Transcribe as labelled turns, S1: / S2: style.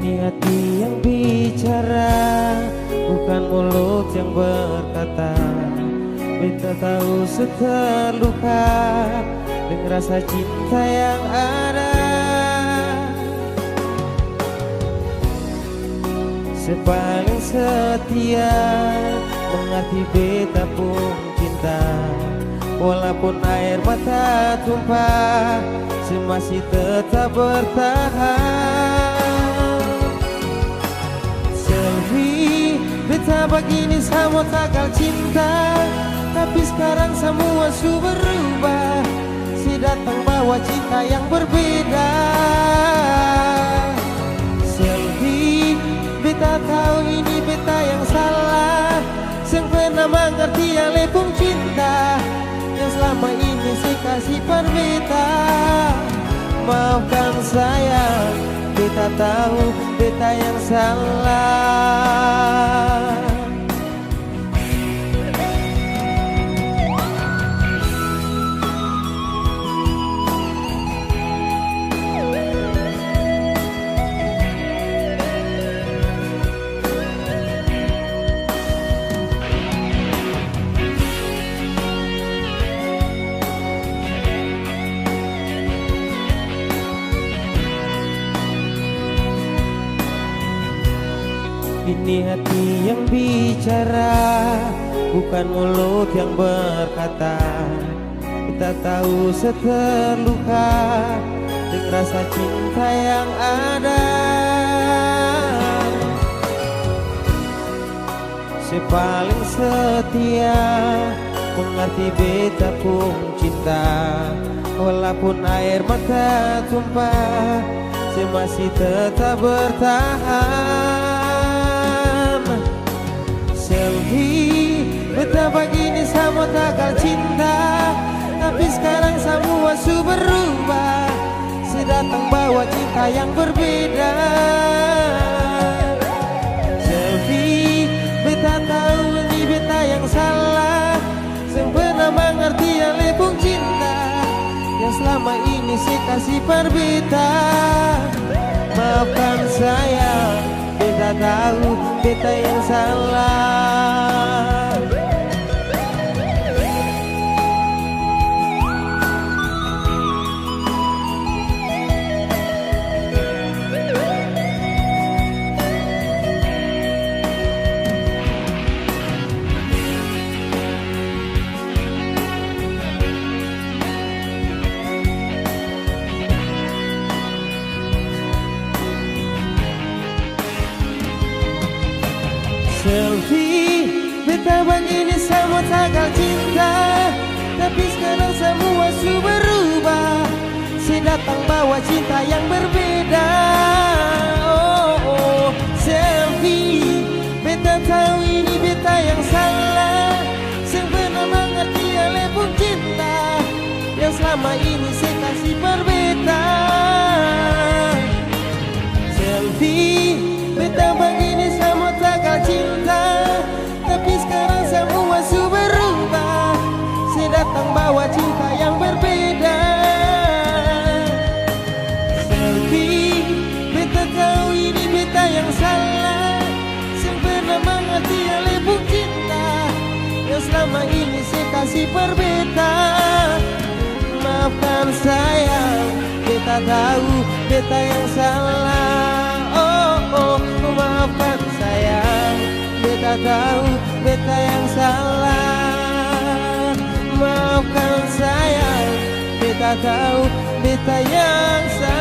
S1: Ini hati yang bicara, bukan mulut yang berkata. Beta tahu seterluka dengan rasa cinta yang ada. Sepaling setia, mengerti beta pun cinta. Walaupun air mata tumpah, masih tetap bertahan. Selfie, beta begini sama takal cinta. Tapi sekarang semua sudah berubah. Si datang bawa cinta yang berbeda. Selfie, beta tahu ini beta yang salah. Yang pernah mengerti yang lepung cinta, yang selama ini saya kasih per beta. Maafkan saya, beta tahu beta yang salah. Ini hati yang bicara, bukan mulut yang berkata. Kita tahu seterluka dengan rasa cinta yang ada. Sepaling setia, mengerti beta pun cinta. Walaupun air mata tumpah, saya masih tetap bertahan. Selfie, beta begini sama takal cinta. Tapi sekarang semua sudah berubah. Si datang bawa cinta yang berbeda. Selfie, beta tahu ini beta yang salah. Yang pernah mengerti yang lepung cinta, yang selama ini saya kasih per beta. Maafkan saya, beta tahu beta yang salah. Selfie, beta begini sama takal cinta. Tapi sekarang semua sudah berubah. Si datang bawa cinta yang berbeda. Oh, oh. Selfie, beta tahu ini beta yang salah. Yang pernah mengerti yang lepung cinta, yang selama ini saya kasih per beta. Selfie, beta begini sama takal cinta. Tapi sekarang semua sudah berubah. Saya datang bawa cinta yang berbeda. Selfie, beta tahu ini beta yang salah. Yang pernah mengerti yang lepung cinta, yang selama ini saya kasih per beta. Maafkan saya, beta tahu beta yang salah. Maafkan saya, beta tahu beta yang salah. Maafkan saya, beta tahu beta yang salah.